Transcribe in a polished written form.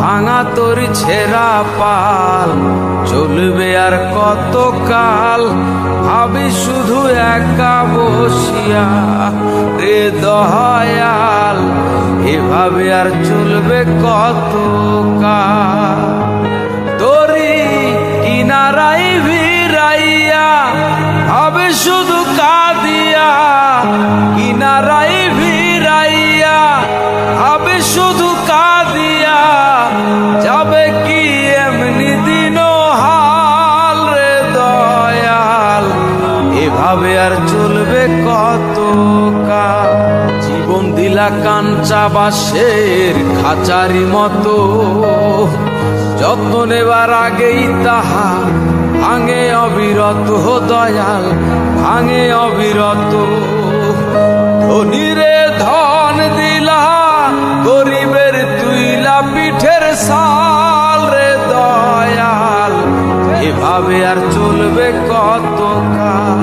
ভাঙা তোর ছেঁড়া পাল চলবে আর কত কাল, ভাবি শুধু একা বসিয়া রে দয়াল, এভাবে আর চলবে কত কাল। তোরি কিনারাই ভিড়াইয়া ভাবে শুধু কাঁদিয়া, কিনারাই ভিড়াইয়া ভাবে শুধু কাঁদিয়া, যাবে কি এমনি দিন হাল রে দয়াল, এভাবে আর চলবে কত কাল। জীবন দিলা কাঞ্চা বাঁশের খাঁচারি মতো, যত্ন নেবার আগেই তাহা ভাঙে অবিরত দয়াল, ভাঙে অবিরত। ধনীরে ধন দিলা, গরিবের তুইলা পিঠের সাল রে দয়াল, এভাবে আর চলবে কত কাল।